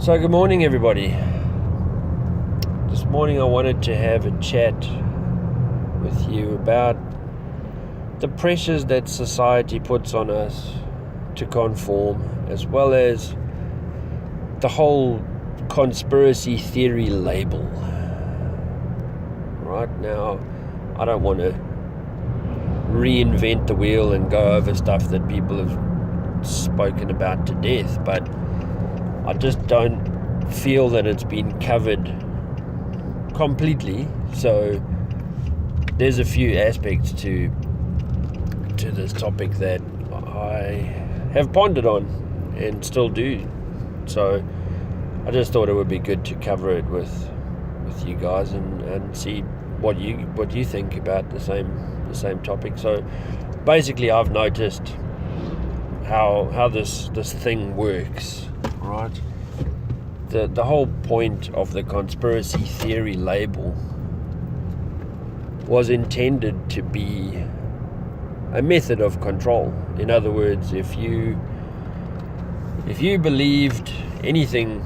So good morning, everybody. This morning I wanted to have a chat with you about the pressures that society puts on us to conform, as well as the whole conspiracy theory label. Right now, I don't want to reinvent the wheel and go over stuff that people have spoken about to death, but I just don't feel that it's been covered completely. So there's a few aspects to this topic that I have pondered on and still do. So I just thought it would be good to cover it with you guys and see what you think about the same topic. So basically, I've noticed how this thing works. Right. The whole point of the conspiracy theory label was intended to be a method of control. In other words, if you believed anything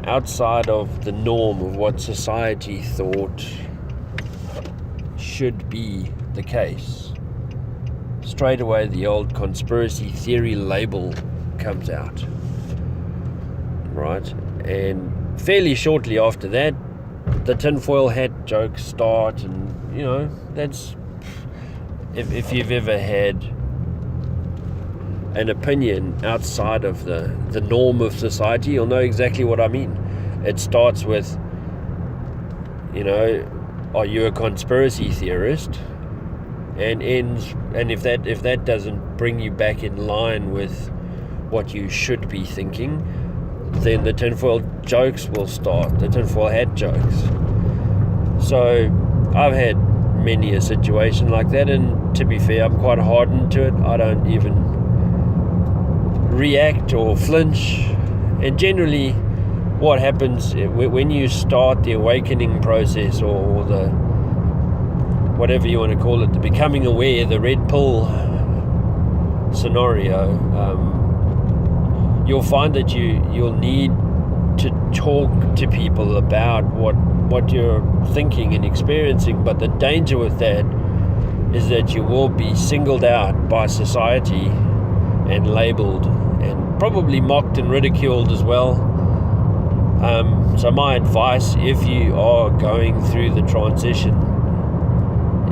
outside of the norm of what society thought should be the case, straight away the old conspiracy theory label comes out. Right, and fairly shortly after that, the tinfoil hat jokes start, and that's if you've ever had an opinion outside of the norm of society, you'll know exactly what I mean. It starts with, are you a conspiracy theorist, and ends, and if that doesn't bring you back in line with what you should be thinking, then the tinfoil jokes will start, the tinfoil hat jokes. So I've had many a situation like that, and to be fair, I'm quite hardened to it. I don't even react or flinch. And generally what happens when you start the awakening process, or the whatever you want to call it, the becoming aware, the red pill scenario, you'll find that you'll need to talk to people about what you're thinking and experiencing. But the danger with that is that you will be singled out by society and labeled and probably mocked and ridiculed as well. So my advice, if you are going through the transition,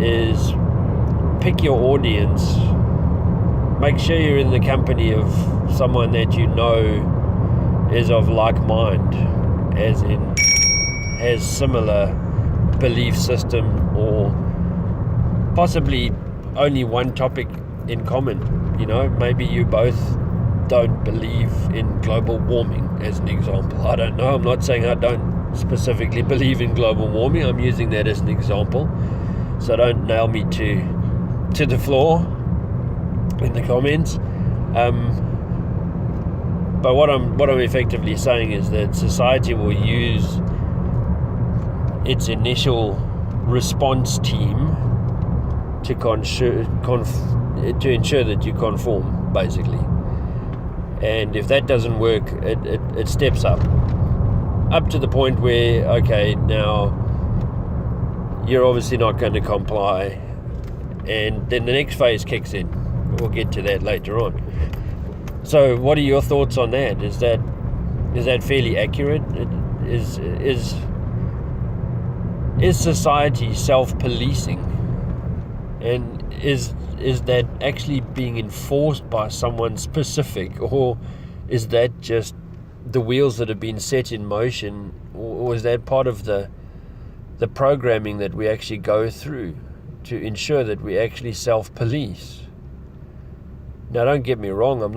is pick your audience. Make sure you're in the company of someone that you know is of like mind, as in has similar belief system, or possibly only one topic in common. Maybe you both don't believe in global warming, as an example. I don't know. I'm not saying I don't specifically believe in global warming. I'm using that as an example. So don't nail me to the floor in the comments. But what I'm effectively saying is that society will use its initial response team to ensure that you conform, basically. And if that doesn't work, it steps up to the point where, okay, now you're obviously not going to comply, and then the next phase kicks in. We'll get to that later on. So what are your thoughts on that? Is that fairly accurate? Is society self-policing? And is that actually being enforced by someone specific, or is that just the wheels that have been set in motion, or is that part of the programming that we actually go through to ensure that we actually self-police? Now, don't get me wrong, I'm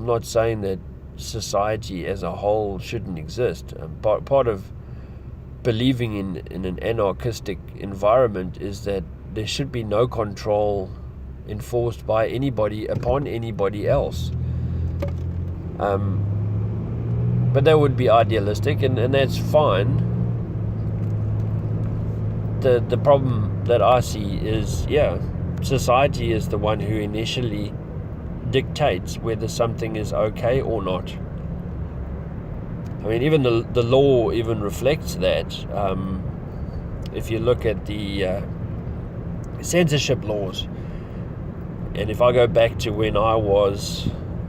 not saying that society as a whole shouldn't exist. Part of believing in an anarchistic environment is that there should be no control enforced by anybody upon anybody else. But that would be idealistic, and that's fine. The problem that I see is, society is the one who initially dictates whether something is okay or not. I mean, even the law even reflects that. If you look at the censorship laws, and if I go back to when I was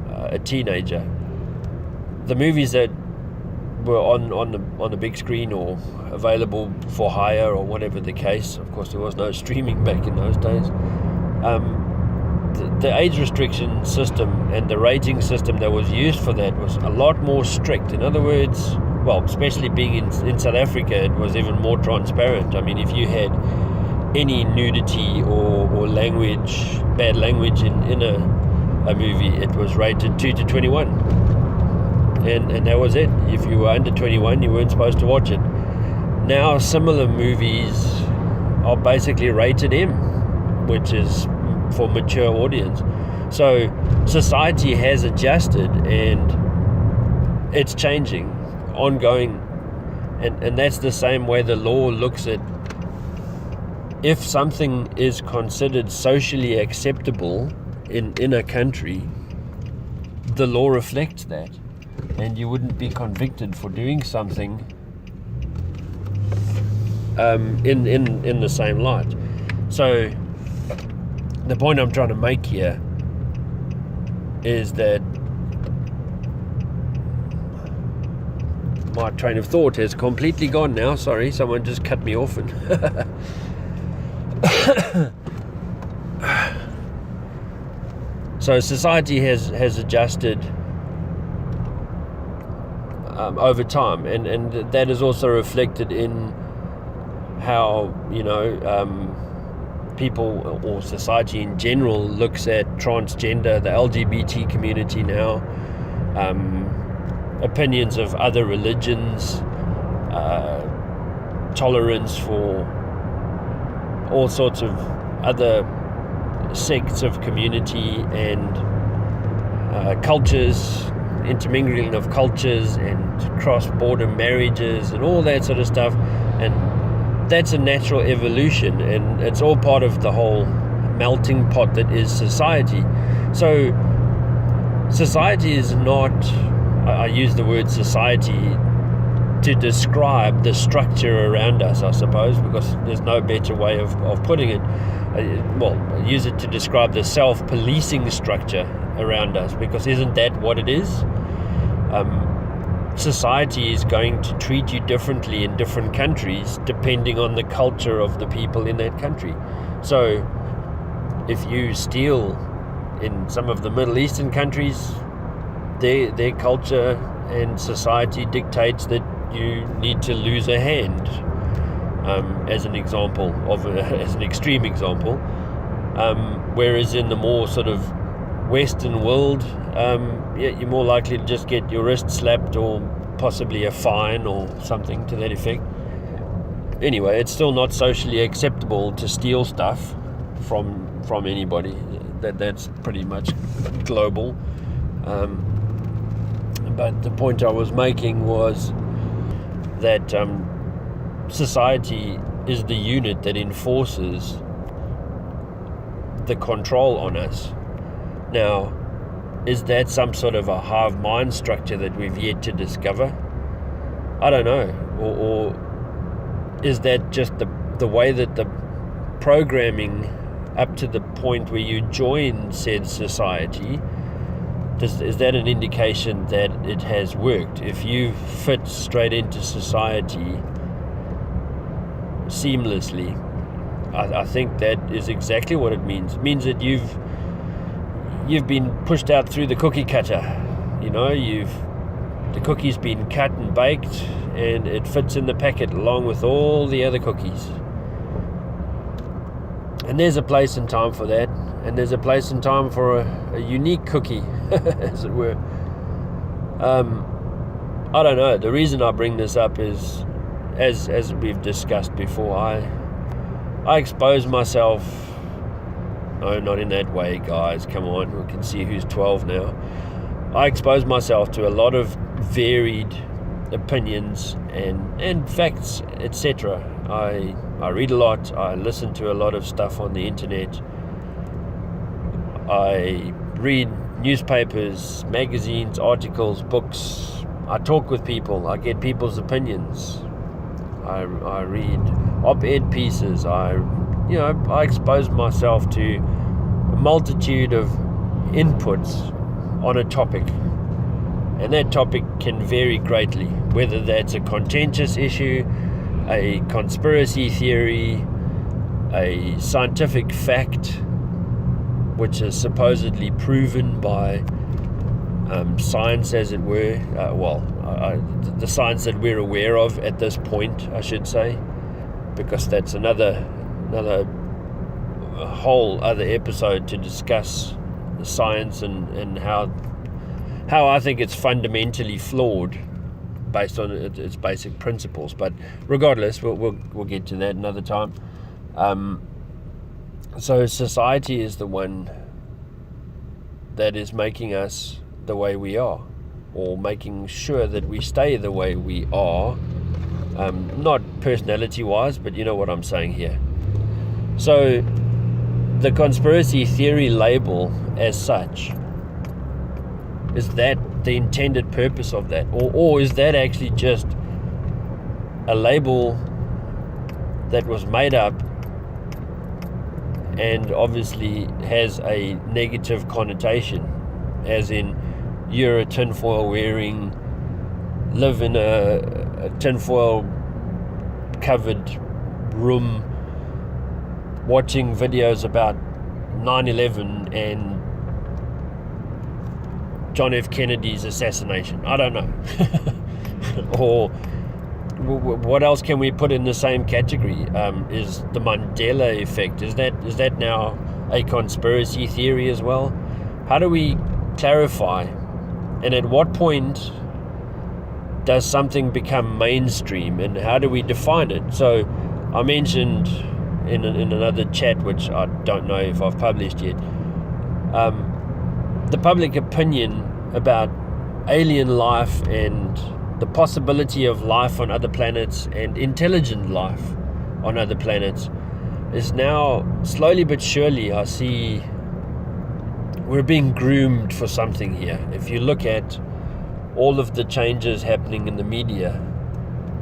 a teenager, the movies that were on the big screen or available for hire or whatever the case, of course there was no streaming back in those days, the age restriction system and the rating system that was used for that was a lot more strict. In other words, well, especially being in South Africa, it was even more transparent. I mean, if you had any nudity or bad language in a movie, it was rated 2 to 21. And that was it. If you were under 21, you weren't supposed to watch it. Now, similar movies are basically rated M, which is for mature audience. So society has adjusted, and it's changing, ongoing, and that's the same way the law looks at. If something is considered socially acceptable in a country, the law reflects that, and you wouldn't be convicted for doing something in the same light. So the point I'm trying to make here is that my train of thought has completely gone now. Sorry, someone just cut me off. And so society has adjusted over time, and that is also reflected in how, people or society in general looks at transgender, the LGBT community now, opinions of other religions, tolerance for all sorts of other sects of community and cultures, intermingling of cultures and cross-border marriages and all that sort of stuff. And that's a natural evolution, and it's all part of the whole melting pot that is society. So society is not, I use the word society to describe the structure around us, I suppose, because there's no better way of putting it. I use it to describe the self-policing structure around us, because isn't that what it is? Society is going to treat you differently in different countries depending on the culture of the people in that country. So if you steal in some of the Middle Eastern countries, their culture and society dictates that you need to lose a hand, as an example as an extreme example. Whereas in the more sort of Western world, you're more likely to just get your wrist slapped or possibly a fine or something to that effect. Anyway, it's still not socially acceptable to steal stuff from anybody. That's pretty much global. But the point I was making was that society is the unit that enforces the control on us. Now, is that some sort of a hive mind structure that we've yet to discover? I don't know. Or is that just the way that the programming up to the point where you join said society, is that an indication that it has worked? If you fit straight into society seamlessly, I think that is exactly what it means. It means that you've been pushed out through the cookie cutter. The cookie's been cut and baked, and it fits in the packet along with all the other cookies. And there's a place and time for that, and there's a place and time for a unique cookie, as it were. I don't know. The reason I bring this up is, as we've discussed before, I expose myself. No, not in that way, guys. Come on, we can see who's 12 now. I expose myself to a lot of varied opinions and facts, etc. I read a lot. I listen to a lot of stuff on the internet. I read newspapers, magazines, articles, books, I talk with people. I get people's opinions. I read op-ed pieces. I expose myself to a multitude of inputs on a topic, and that topic can vary greatly, whether that's a contentious issue, a conspiracy theory, a scientific fact which is supposedly proven by science, as it were. The science that we're aware of at this point, I should say, because that's another whole other episode to discuss the science and how I think it's fundamentally flawed based on its basic principles. But regardless, we'll get to that another time. So society is the one that is making us the way we are, or making sure that we stay the way we are, not personality wise, but you know what I'm saying here. So the conspiracy theory label as such, is that the intended purpose of that, or is that actually just a label that was made up and obviously has a negative connotation, as in you're a tinfoil wearing, live in a tinfoil covered room watching videos about 9/11 and John F. Kennedy's assassination. I don't know. Or what else can we put in the same category? Is the Mandela effect, is that now a conspiracy theory as well? How do we clarify, and at what point does something become mainstream, and how do we define it? So I mentioned in another chat, which I don't know if I've published yet, the public opinion about alien life and the possibility of life on other planets and intelligent life on other planets is now, slowly but surely, I see we're being groomed for something here. If you look at all of the changes happening in the media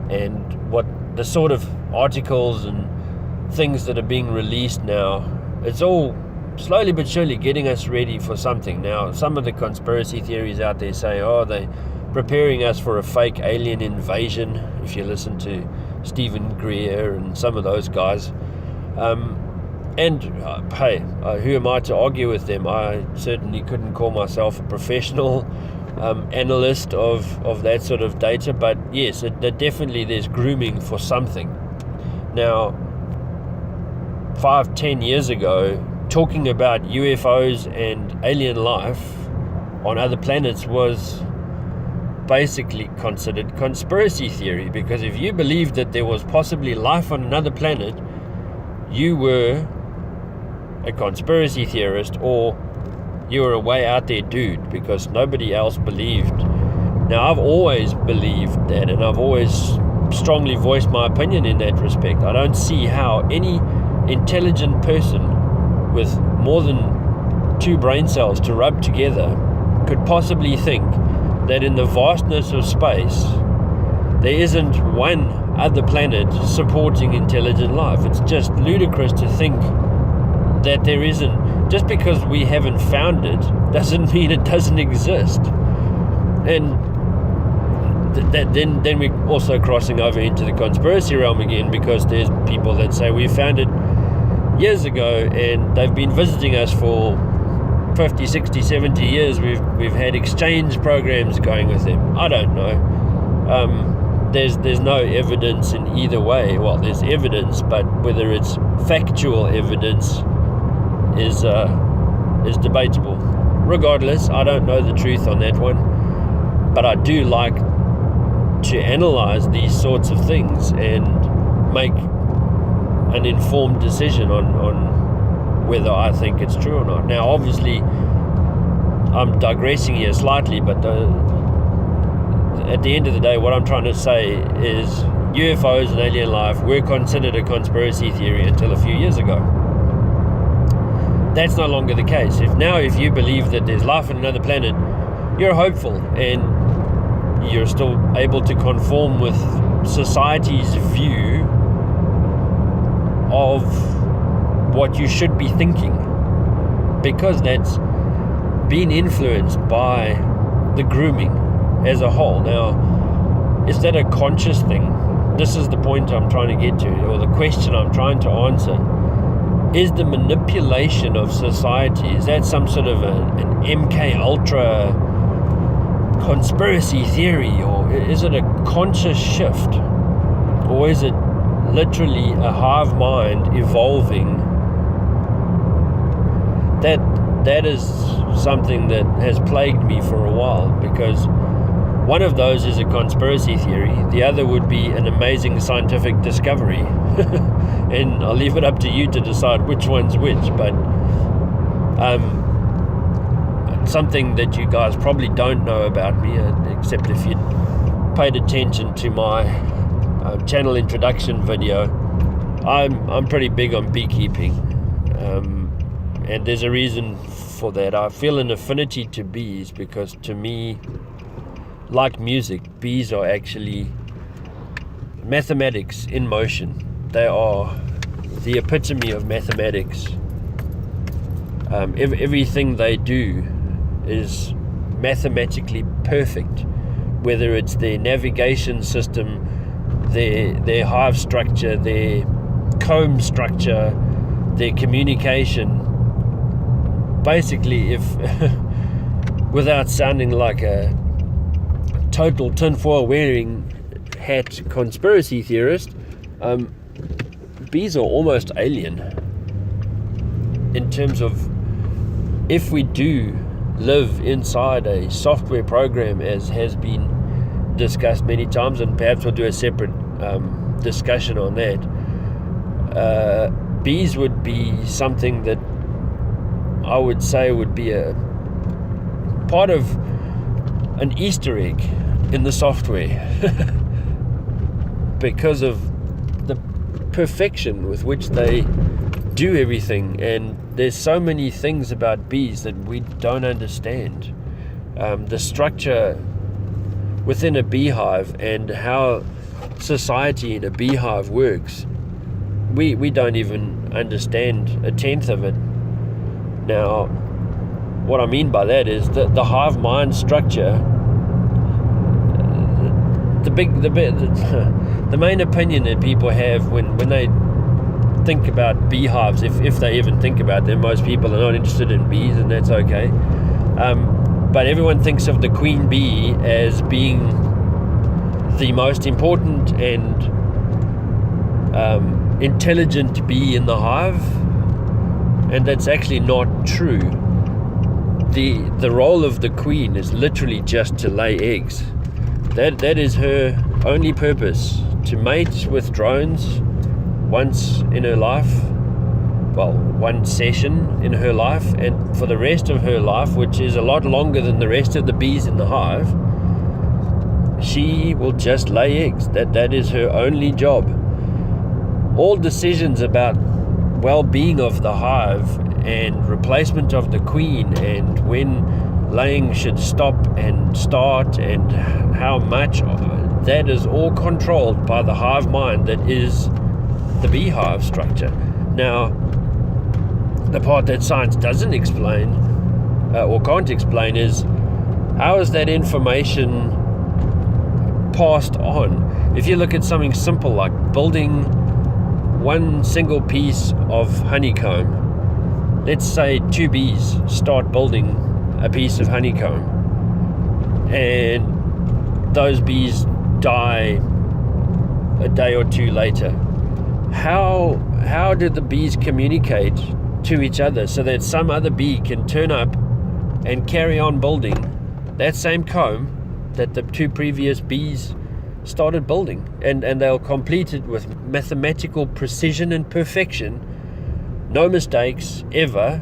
and what the sort of articles and things that are being released now, it's all slowly but surely getting us ready for something. Now, some of the conspiracy theories out there say, they're preparing us for a fake alien invasion, if you listen to Stephen Greer and some of those guys. Who am I to argue with them? I certainly couldn't call myself a professional analyst of that sort of data, but yes, definitely there's grooming for something. Now, 5-10 years ago, talking about UFOs and alien life on other planets was basically considered conspiracy theory, because if you believed that there was possibly life on another planet, you were a conspiracy theorist, or you were a way out there dude, because nobody else believed. Now, I've always believed that, and I've always strongly voiced my opinion in that respect. I don't see how any intelligent person with more than 2 brain cells to rub together could possibly think that in the vastness of space there isn't one other planet supporting intelligent life. It's just ludicrous to think that there isn't. Just because we haven't found it doesn't mean it doesn't exist. And then we're also crossing over into the conspiracy realm again, because there's people that say we found it years ago and they've been visiting us for 50, 60, 70 years. We've had exchange programs going with them. I don't know. There's no evidence in either way. Well, there's evidence, but whether it's factual evidence is debatable. Regardless, I don't know the truth on that one, but I do like to analyze these sorts of things and make an informed decision on whether I think it's true or not. Now, obviously, I'm digressing here slightly, but at the end of the day, what I'm trying to say is UFOs and alien life were considered a conspiracy theory until a few years ago. That's no longer the case. If you believe that there's life on another planet, you're hopeful and you're still able to conform with society's view of what you should be thinking, because that's been influenced by the grooming as a whole. Now, is that a conscious thing? This is the point I'm trying to get to, or the question I'm trying to answer. Is the manipulation of society, is that some sort of an MK Ultra conspiracy theory, or is it a conscious shift, or is it literally a hive mind evolving? That is something that has plagued me for a while, because one of those is a conspiracy theory, the other would be an amazing scientific discovery. And I'll leave it up to you to decide which one's which, but something that you guys probably don't know about me, except if you paid attention to my channel introduction video, I'm pretty big on beekeeping, and there's a reason for that. I feel an affinity to bees because, to me, like music, bees are actually mathematics in motion. They are the epitome of mathematics. Everything they do is mathematically perfect, whether it's their navigation system, their hive structure, their comb structure, their communication. Basically, if without sounding like a total tinfoil wearing hat conspiracy theorist, bees are almost alien in terms of, if we do live inside a software program, as has been discussed many times, and perhaps we'll do a separate discussion on that, bees would be something that I would say would be a part of an Easter egg in the software because of the perfection with which they do everything. And there's so many things about bees that we don't understand. The structure within a beehive and how society in a beehive works, we don't even understand a tenth of it. Now, what I mean by that is that the hive mind structure, the main opinion that people have when they think about beehives, if they even think about them, most people are not interested in bees, and that's okay. But everyone thinks of the queen bee as being the most important and intelligent bee in the hive, and that's actually not true. The role of the queen is literally just to lay eggs. That is her only purpose, to mate with drones once in her life, well, one session in her life, and for the rest of her life, which is a lot longer than the rest of the bees in the hive, she will just lay eggs. That is her only job. All decisions about well-being of the hive and replacement of the queen, and when laying should stop and start, and how much, that is all controlled by the hive mind that is the beehive structure. Now, the part that science doesn't explain or can't explain is, how is that information passed on? If you look at something simple like building one single piece of honeycomb, let's say 2 bees start building a piece of honeycomb, and those bees die a day or 2 later. How do the bees communicate to each other so that some other bee can turn up and carry on building that same comb that the 2 previous bees started building, and they'll complete it with mathematical precision and perfection, no mistakes ever?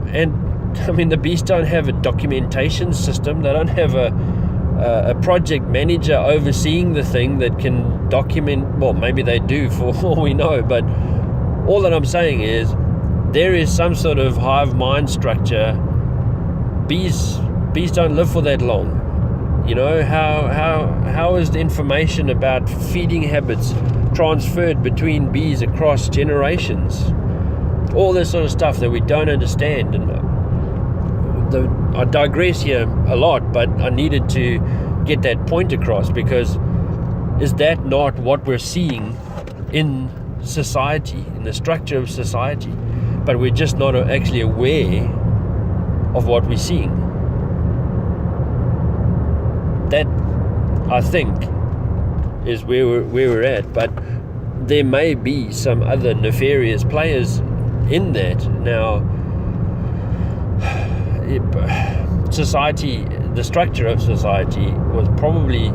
And I mean, the bees don't have a documentation system. They don't have a project manager overseeing the thing that can document. Well, maybe they do, for all we know, but all that I'm saying is there is some sort of hive mind structure. Bees don't live for that long. How is the information about feeding habits transferred between bees across generations? All this sort of stuff that we don't understand. And I digress here a lot, but I needed to get that point across, because is that not what we're seeing in society, in the structure of society? But we're just not actually aware of what we're seeing. That, I think, is where we're at. But there may be some other nefarious players in that. Now, society, the structure of society was probably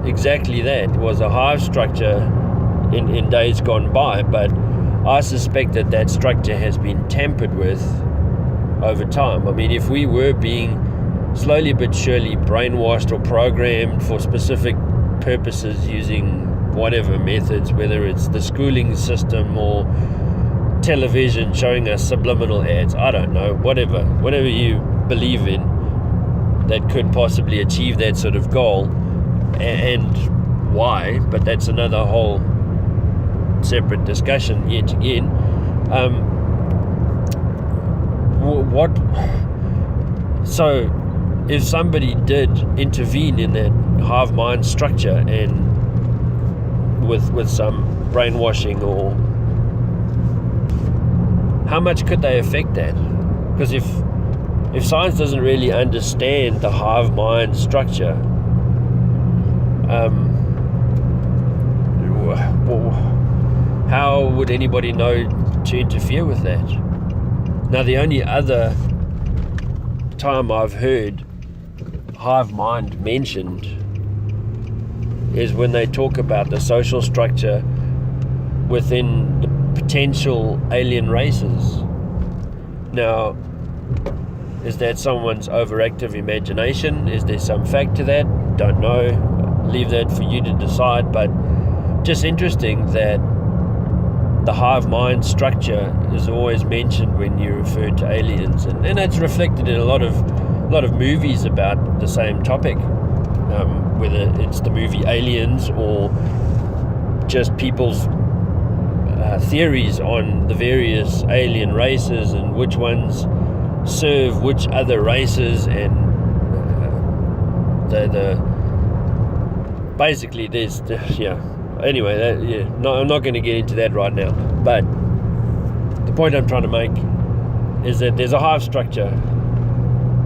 exactly that. It was a hive structure in days gone by, but I suspect that structure has been tampered with over time. I mean, if we were being slowly but surely brainwashed or programmed for specific purposes using whatever methods, whether it's the schooling system or television showing us subliminal ads, I don't know, whatever you believe in that could possibly achieve that sort of goal, and why, but that's another whole separate discussion yet again. So if somebody did intervene in that hive mind structure and with some brainwashing, or how much could they affect that? Because if science doesn't really understand the hive mind structure, how would anybody know to interfere with that? Now, the only other time I've heard hive mind mentioned is when they talk about the social structure within the potential alien races. Now, is that someone's overactive imagination? Is there some fact to that? Don't know. Leave that for you to decide. But just interesting that the hive mind structure is always mentioned when you refer to aliens, and it's reflected in a lot of movies about the same topic, whether it's the movie Aliens or just people's theories on the various alien races and which ones serve which other races, and basically there's anyway, I'm not going to get into that right now, but the point I'm trying to make is that there's a hive structure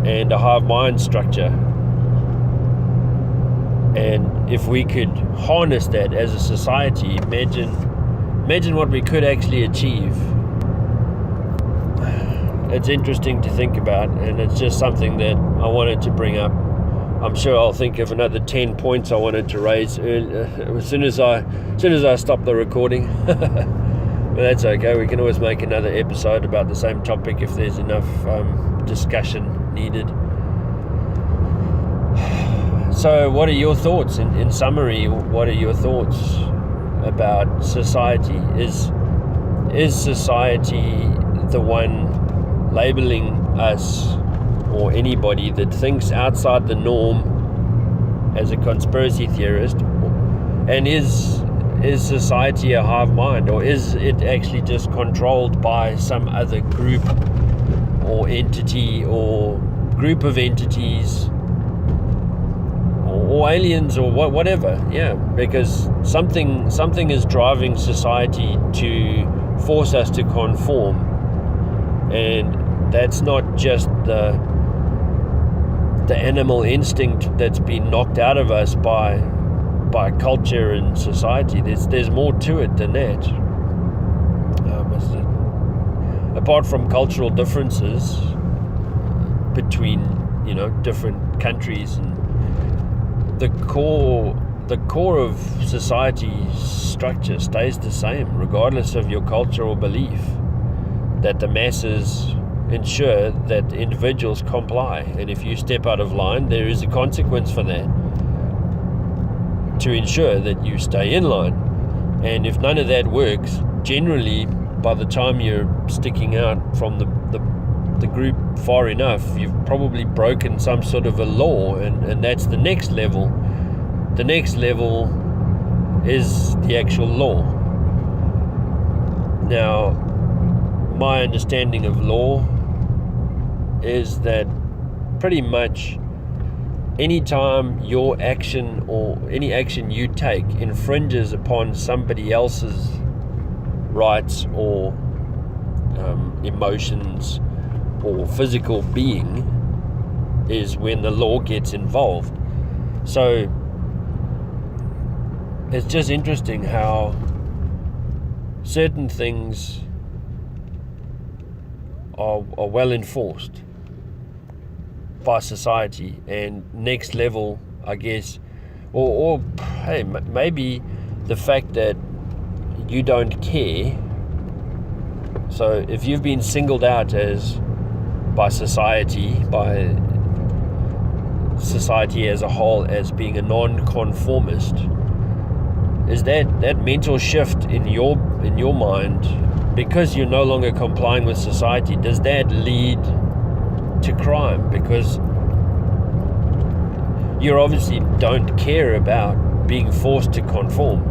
and a hive mind structure, and if we could harness that as a society, imagine what we could actually achieve. It's interesting to think about, and it's just something that I wanted to bring up. I'm sure I'll think of another 10 points I wanted to raise as soon as I stop the recording. But that's okay. We can always make another episode about the same topic if there's enough discussion needed. So what are your thoughts? In summary, what are your thoughts about society? Is society the one labeling us, or anybody that thinks outside the norm, as a conspiracy theorist? And is society a hive mind, or is it actually just controlled by some other group or entity or group of entities or aliens or whatever? Yeah, because something is driving society to force us to conform, and that's not just the animal instinct that's been knocked out of us by culture and society. There's more to it than that. Apart from cultural differences between different countries, and the core of society structure stays the same regardless of your cultural belief, that the masses ensure that individuals comply, and if you step out of line, there is a consequence for that, to ensure that you stay in line. And if none of that works, generally by the time you're sticking out from the group far enough, you've probably broken some sort of a law, and that's the next level. The next level is the actual law. Now, my understanding of law is that pretty much anytime your action or any action you take infringes upon somebody else's rights or emotions or physical being is when the law gets involved. So it's just interesting how certain things are well enforced by society, and next level, I guess, or hey, maybe the fact that you don't care. So if you've been singled out by society as a whole as being a non-conformist, is that mental shift in your mind, because you're no longer complying with society, does that lead to crime? Because you obviously don't care about being forced to conform.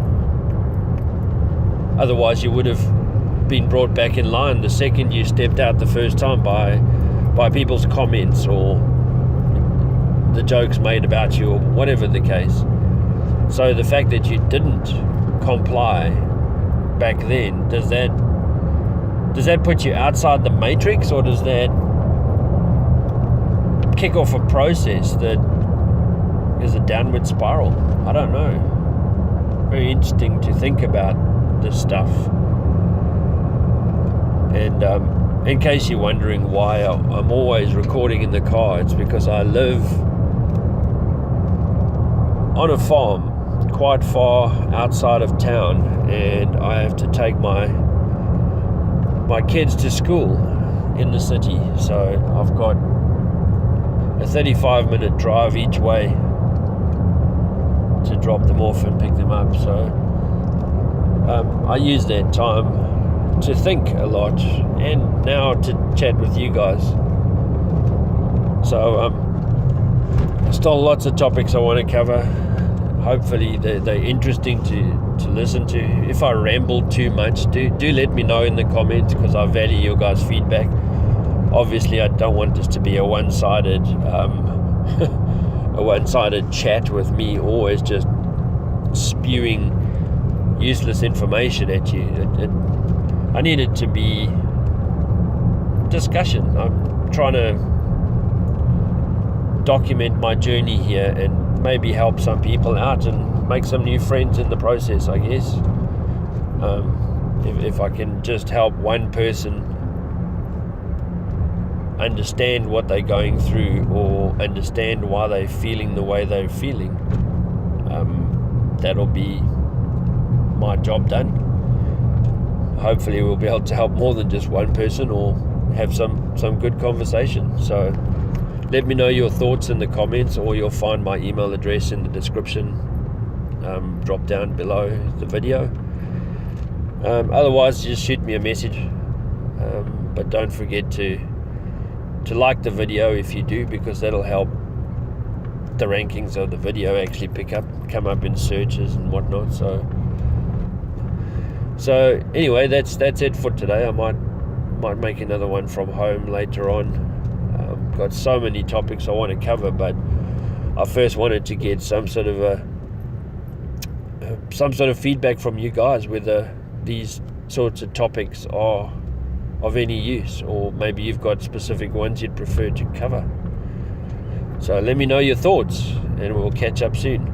Otherwise you would have been brought back in line the second you stepped out the first time by people's comments or the jokes made about you or whatever the case. So the fact that you didn't comply back then, does that put you outside the matrix, or does that kick off a process that is a downward spiral? I don't know. Very interesting to think about this stuff. And in case you're wondering why I'm always recording in the car, it's because I live on a farm quite far outside of town, and I have to take my kids to school in the city. So I've got a 35-minute drive each way to drop them off and pick them up. So I use that time to think a lot, and now to chat with you guys. So still lots of topics I want to cover. Hopefully they're interesting to listen to. If I ramble too much, do let me know in the comments, because I value your guys' feedback. Obviously, I don't want this to be a one-sided chat with me always just spewing useless information at you. I need it to be discussion. I'm trying to document my journey here and maybe help some people out and make some new friends in the process, I guess. If I can just help one person understand what they're going through, or understand why they're feeling the way they're feeling, that'll be my job done. Hopefully we'll be able to help more than just one person, or have some good conversation. So let me know your thoughts in the comments, or you'll find my email address in the description, drop down below the video. Otherwise, just shoot me a message, but don't forget to like the video if you do, because that'll help the rankings of the video actually come up in searches and whatnot. So anyway, that's it for today. I might make another one from home later on. Got so many topics I want to cover, but I first wanted to get some sort of feedback from you guys, whether these sorts of topics are of any use, or maybe you've got specific ones you'd prefer to cover. So let me know your thoughts, and we'll catch up soon.